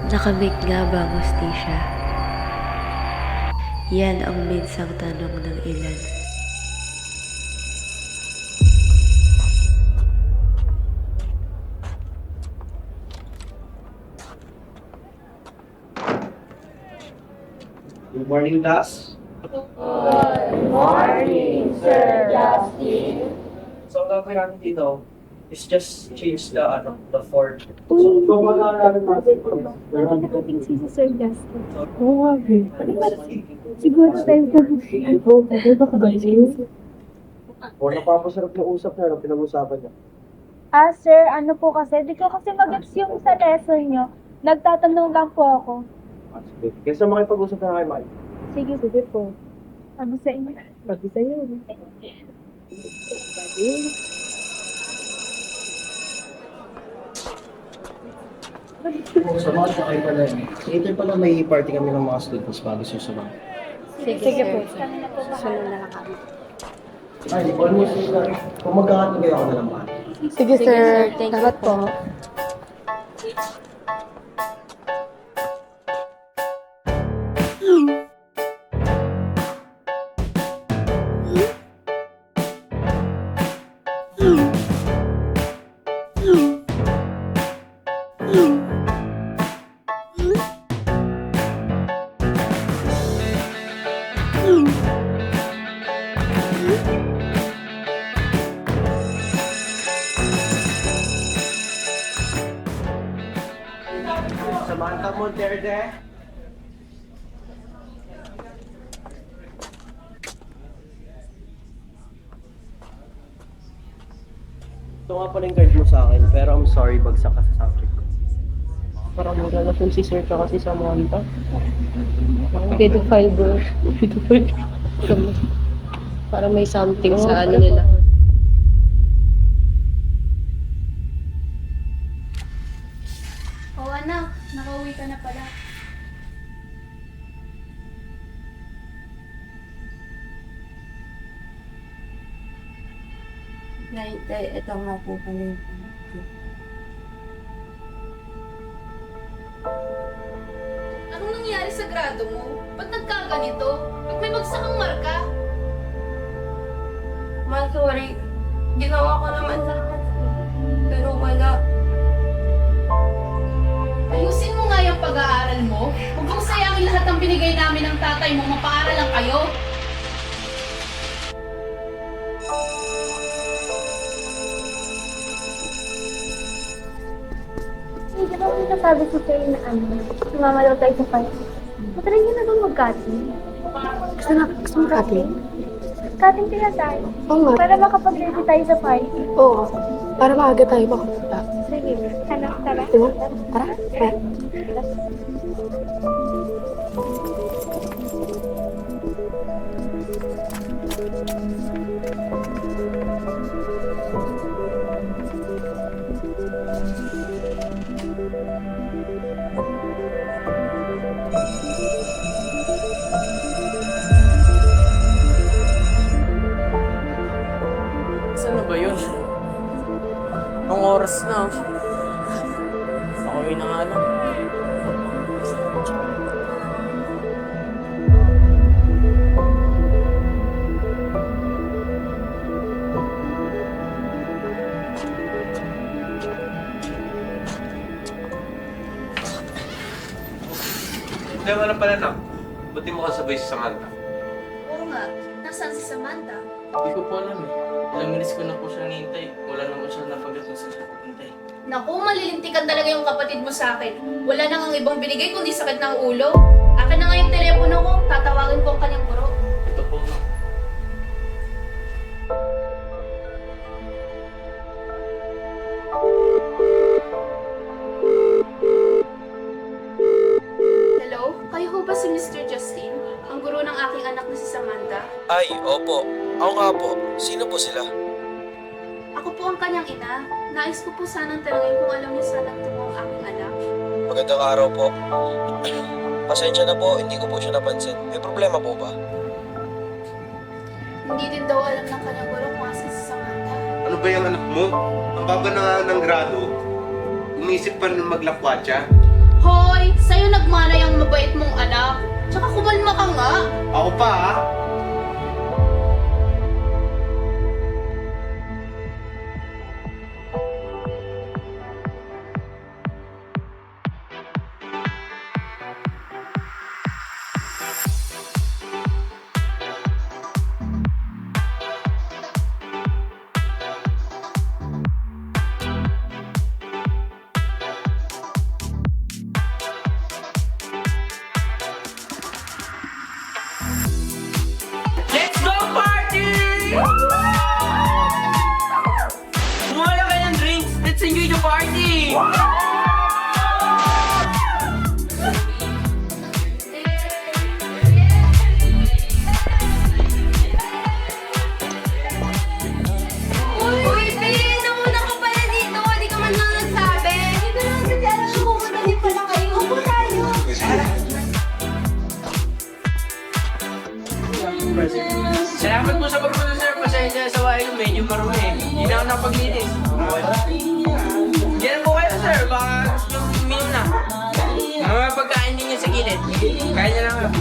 Nakamit nga ba, Mustisya? Yan ang minsang tanong ng ilan. Good morning, class. Good morning, Sir Justin. So, ang gagawin natin dito is just change the form. So, kung Nakating si Sir Justin. Oo nga, siguro tayo ka baka wala pa po sarap ng usap na pinag-usapan niya. Sir, ano po kasi, di ko kasi mag-gets yung sa lesson nyo. Nagtatanong lang po ako. Sige. Kaysa makipag-usap na kayo, Mike. Sige po. Ano sa inyo? Pati sa iyo. Sa mga kayo pala, later pala may party kami ng mga students bago susunod. Sige po. Kami na po bahala. na lang kami. Ay, almost kung magkakating kayo ako na lang ba? Sige, sir. Thank you po. Samantha Monterde. Ito nga pala yung card mo sa akin, pero I'm sorry, bagsak ka sa subject ko. Parang may relasyon si Sir tsaka si Samantha. Pedophile bro. Pedophile. Parang may something sa ano nila. Oo anak, nakauwi ka na pala. Ito nga po pala yung Anong nangyari sa grado mo? Ba't nagkaganito? Ba't may bagsak ang marka? Ma, sorry. Ginawa ko naman lahat. Pero wala. Ayusin mo nga yung pag-aaral mo. Huwag mong sayangin lahat ng binigay namin ng tatay mo. Mapaaral lang kayo. Hindi ba may nasabi si Sir na sumama daw tayo sa fight? Matry niyo na doon mag-cutting. Gusto mo cutting? Cutting kaya tayo. Oo nga. Para makapag-ready tayo sa fight. Oo. Para maaga tayo makapunta. Sige, ano, tara. Diba? Tara. Tara. Ano ba yun? Anong oras na? Pauwi na nga lang. Hindi mo na pala na. Buti mo kasabay si Samantha. Oo nga. Nasaan si Samantha? Hindi ko po alam eh. Ilang minutes ko na po siya nihintay. Wala naman siya napagat na sa siya pupuntay. Naku, malilintikan talaga yung kapatid mo sa akin. Wala nang ang ibang binigay kundi sakit ng ulo. Akin na nga yung telepono ko. Tatawagin ko ang kanyang guro. Ito po na. Hello? Kayo ho ba si Mr. Justin? Ang guro ng aking anak na si Samantha? Ay, opo. Ako nga po. Sino po sila? Ako po ang kanyang ina. Nais ko po sanang tanungin kung alam niyo sanang ito ang aking anak. Magandang araw po. Pasensya na po, hindi ko po siya napansin. May problema po ba? Hindi din daw alam ng kanyang guro kung asan si Samantha. Ano ba yung anak mo? Ang baba na nga ng grado. Umisip pa rin maglakwatsa. Hoy, sa'yo nagmanay ang mabait mong anak. Tsaka kumalma ka nga. Ako pa, ha? Let's go party! Kumala kayo ng drinks. Let's enjoy the party! Uy, Pin! Nauna ka pala dito. Hindi ka man lang nagsabi. Hindi ko lang kasi alam kung pumunta din pala kayo. Upo tayo. Salamat po sa pagpunta, sir. Pasensya sa bahay ko. Medyo marumi. Hindi na ako napaglinis. Diyan po kayo, sir. Baka gusto nyo uminom na. Mga pagkain din niya sa gilid. Kaya niya lang.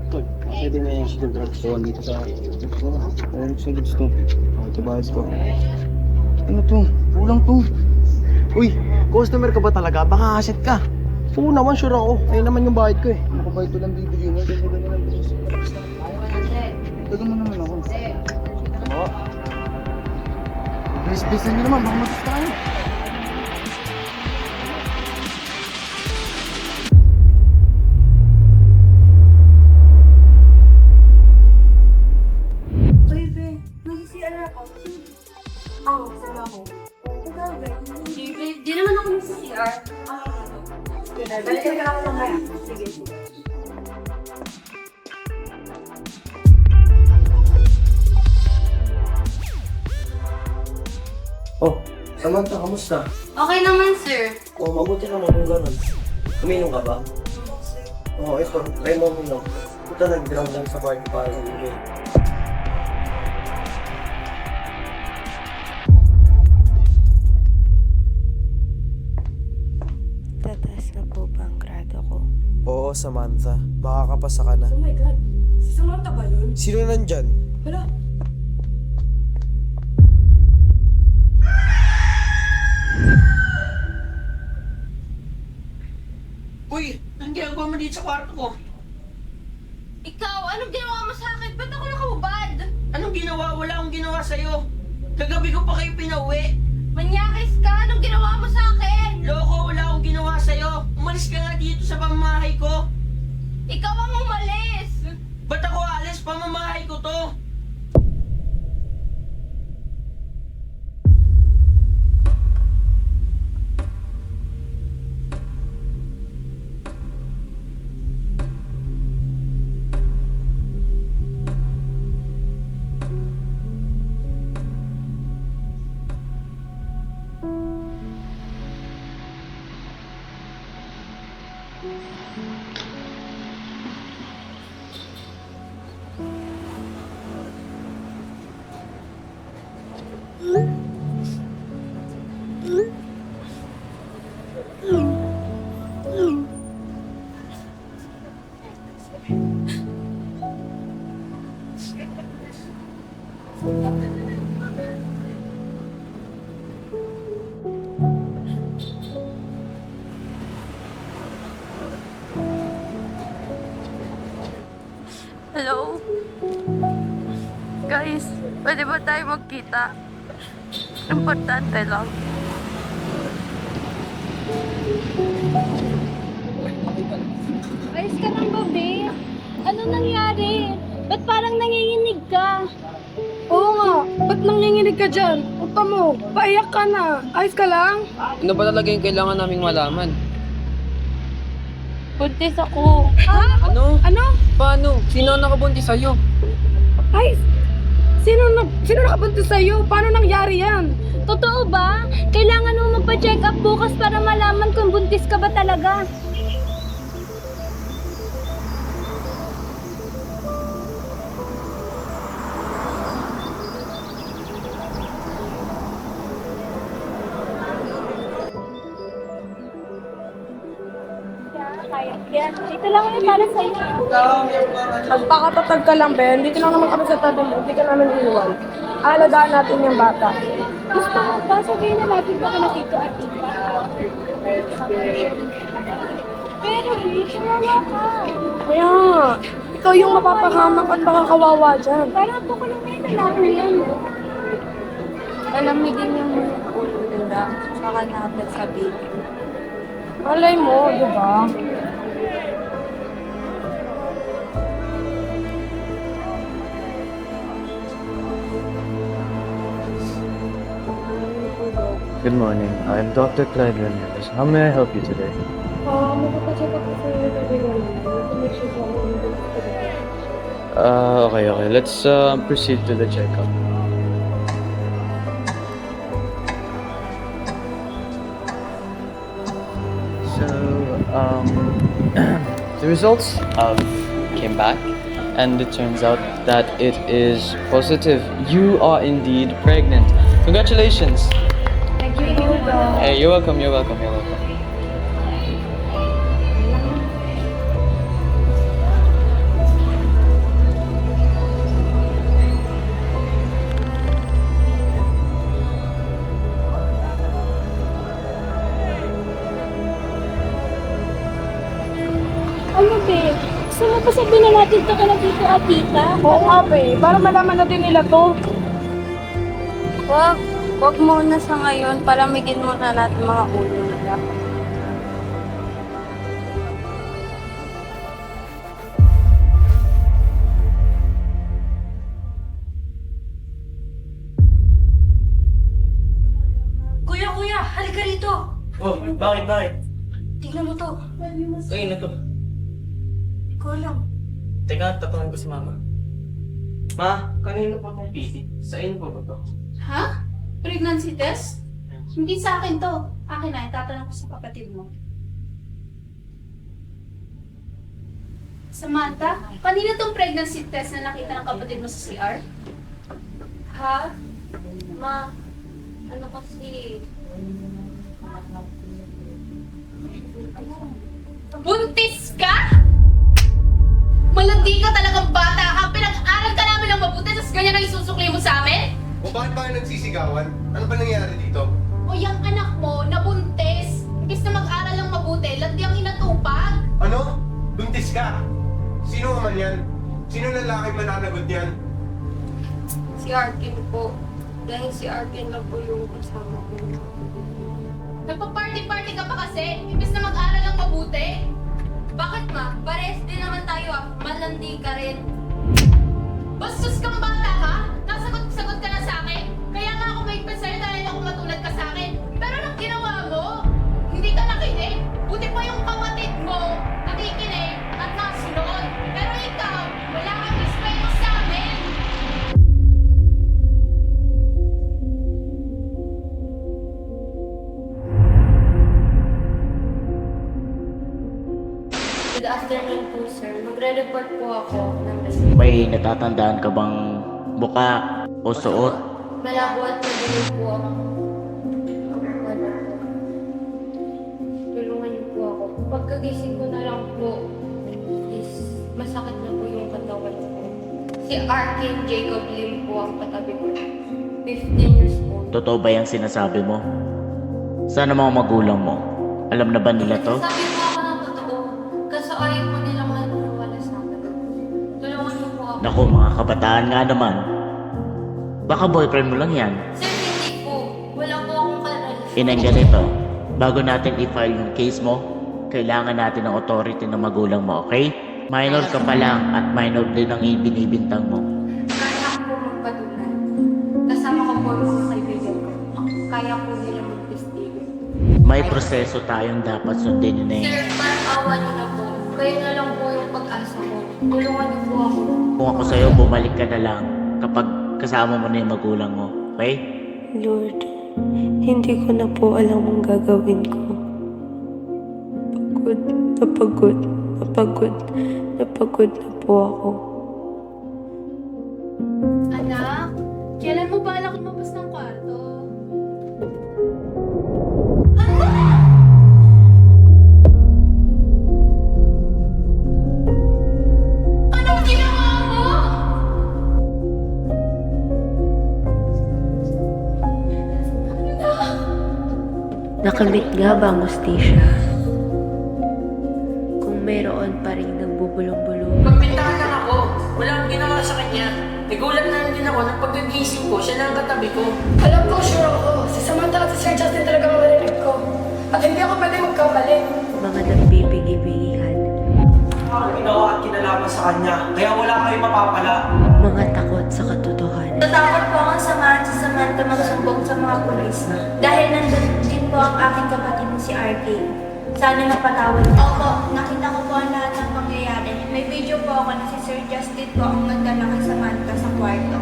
Tol, pwede na yung student drugs ko dito sa... Ayun, sa lips to. Ito bahas ko. Ano to? Kulang to. Uy, customer ka ba talaga? Baka hasit ka. Oo naman, sure ako. Ayun naman yung bayad ko eh. Ano ba ito lang bibigyan mo? Ganda na lang business. Tagal mo naman ako. Oo. Bilis-bilis nyo naman, baka matista kayo. Di naman ako sa CR. Balikan ka ako mamaya. Sige. Oh, Samantha, kamusta? Okay naman, sir. Oh, mabuti naman kung ganun. Uminom ka ba? Oo, ito. Try mo uminom. Puta, nag-drown lang sa party para mag-enjoy. Tataas na po ba ang grado ko? Oo, Samantha. Makakapasa ka na. Oh my God. Si Samantha ba yun? Sino nandyan? Wala. Uy, anong ginagawa mo dito sa kwarto ko? Ikaw, anong ginawa mo sa akin? Ba't ako nakahubad? Anong ginawa? Wala akong ginawa sa'yo. Kagabi ko pa kayo pinauwi. Manyakis ka? Anong ginawa mo sa akin? Loko, wala akong ginawa sa'yo. Umalis ka nga dito sa pamamahay ko. Ikaw ang umalis! Ba't ako alis? Pamamahay ko to. Hello? Guys, pwede ba tayo magkita? Importante lang. Ayos ka lang ba, babe? Ano nangyari? Ba't parang nanginginig ka? Oo nga, ba't nanginginig ka dyan? Upa mo, paiyak ka na. Ayos ka lang? Ano ba talaga yung kailangan naming malaman? Buntis ako. Ano? Ano? Paano? Sino ang nakabuntis sa'yo? Ay, sino nakabuntis sa'yo? Paano nangyari yan? Totoo ba? Kailangan mo magpa-check up bukas para malaman kung buntis ka ba talaga. Ito lang yung para sa'yo. Magpakatatag ka lang, Ben. Dito lang naman kami sa tabi mo. Hindi ka namin iwan. Alagaan natin yung bata. Gusto mo ba sabihin na natin baka nakita at iba? Pero, sumama ka. Kaya, ikaw yung mapapahamak at baka kawawa dyan. Parang ako ko lang may lalaki yan. Alamigin yung ulo nila. Saka natin sabihin. Malay mo, di ba? Good morning. I'm Dr. Clyde Ramirez. How may I help you today? Magpapacheck up kasi yung kaibigan namin. To make sure kung ano yung Okay. Let's proceed to the checkup. So, the results came back, and it turns out that it is positive. You are indeed pregnant. Congratulations. Thank you, Doc. Hey, you're welcome. You're welcome. Ano, babe? Gusto mo pa sabihin na natin ito ka na dito at tita? Oo nga, be. Para malaman natin nila to. Wag muna sa ngayon. Palamigin muna natin mga ulo nila. Kuya, halika rito. Oh, bakit? Tingnan mo to. Kayo na to. Ikaw lang. Teka, tatanungin ko si Mama. Ma, kanino po itong PC? Sa inyo po ba to? Ha? Pregnancy test? Hindi sa akin to. Akin na, itatanong ko sa kapatid mo. Samantha, kanina tong pregnancy test na nakita ng kapatid mo sa CR? Ha? Ma, ano kasi? Buntis ka? Malandi ka talagang bata ka. Pinag-aral ka namin ng mabuti, tapos ganyan ang isusukli mo sa amin? O bakit ba kayo nagsisigawan? Ano ba nangyari dito? O yung anak mo, nabuntis. Imbis na mag-aral ng mabuti, landi ang inatupag. Ano? Buntis ka? Sino ka man yan? Sino lalaki mananagot yan? Si Arkin po. Dahil si Arkin lang po yung kasama ko. Nagpa-party-party ka pa kasi, imbis na mag-aral ng mabuti. Bakit ma? Pares din naman tayo ah. Malandi ka rin. Bastos kang bata ka? Nasagot-sagot ka na sa akin? Kaya nga ako may sa'yo dahil ako matulad ka sa akin. Pero anong ginawa mo? Hindi ka nakinig. Buti pa yung kapatid mo, nakikinig at nasunod. Pero ikaw, wala kang respeto sa amin. Good afternoon po, sir. Magre-report po ako ng result. May natatandaan ka bang muka o suot? Malabo at madilim po ako. Tulungan niyo po ako. Pagkagising ko na lang po, is masakit na po yung katawan ko. Si Arkin Jacob Lim po ang katabi ko. 15 years old. Totoo ba yung sinasabi mo? Sana mga magulang mo? Alam na ba nila to? Sabi mo ako ng totoo. Kaso ayaw mo nilang maniwala sa akin. Tulungan niyo po ako. Naku, mga kabataan nga naman. Baka boyfriend mo lang yan. Sir, hindi po. Wala po akong karelasyon. Inang ganito, bago natin i-file yung case mo, kailangan natin ng authority ng magulang mo, okay? Minor ka pa lang at minor din ang ibinibintang mo. Kaya ko magpatulan. Kasama ko po yung mga kaibigan ko. Kaya po nila magpestigo. May proseso tayong dapat sundin, Ineng. Sir, parang awa niyo na po. kayo na lang po yung pag-asa ko. Tulungan niyo po ako. Kung ako sa'yo, bumalik ka na lang kapag kasama mo na yung magulang mo. Okay? Lord, hindi ko na po alam ang gagawin ko. Napagod na po ako. Anak, kailan mo balak lumabas ng kwarto? Anong ginawa mo? Nakamit nga ba, Mustisha? Kung mayroon pa rin nagbubulong-bulong. Magbintahan lang ako. Wala akong ginawa sa kanya. Nagulat na lang din ako nang pagkagising ko, siya na ang katabi ko. Alam ko, sure ako. Si Samantha at si Sir Justin talaga marinig ko. At hindi ako pwede magkamali. Mga nagbibigi-bigihan. Ang ginawa at kinalaman sa kanya, kaya wala kayong mapapala. Mga takot sa katotohanan. Natatakot po akong samahan si Samantha magsumbong sa mga pulis. Dahil nandun din po ang aking kapatid na si RK. Sana napatawad niyo. Opo, nakita ko po ang lahat ng pangyayari. May video po ako na si Sir Justin po ang nagdala kay Samantha sa kwarto.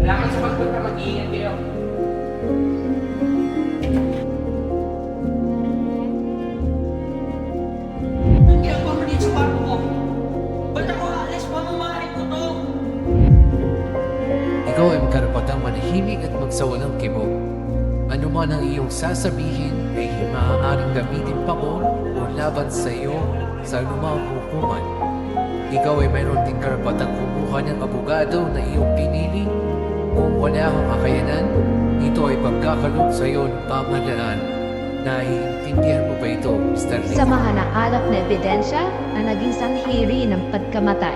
Kailangan sa pagpunta mag-iingat kayo. Ang ginagawa mo dito sa kwarto ko? Ba't ako aalis? Pamamahay ko to! Ikaw ay karapatang manahimik at magsawalang kibog. Ano man ang iyong sasabihin ay maaaring gamitin pabor o laban sa iyo sa anumang hukuman. Ikaw ay mayroon din karapatang kumuha ng abogado na iyong pinili. Kung wala kang kakayanan, ito ay pagkakalog sa iyo ng pamahalaan. Naiintindihan mo ba ito, Mr. Lee? Sa mga nakalap na ebidensya na naging sanghiri ng pagkamatay.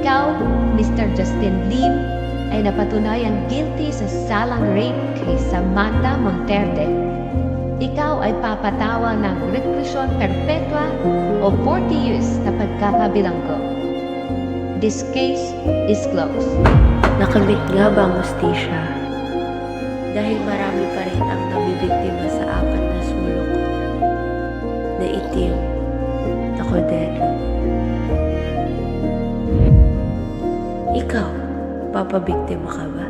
Ikaw, Mr. Justin Lim, ay napatunayang guilty sa salang rape kay Samantha Monterde. Ikaw ay papatawa ng reclusion perpetua o 40 years na pagkakabilanggo. This case is closed. Nakamit nga ba, Mustisha? Dahil marami pa rin ang nabibiktima sa apat na sulok na itim na kordero. Ikaw, papabiktima ka ba?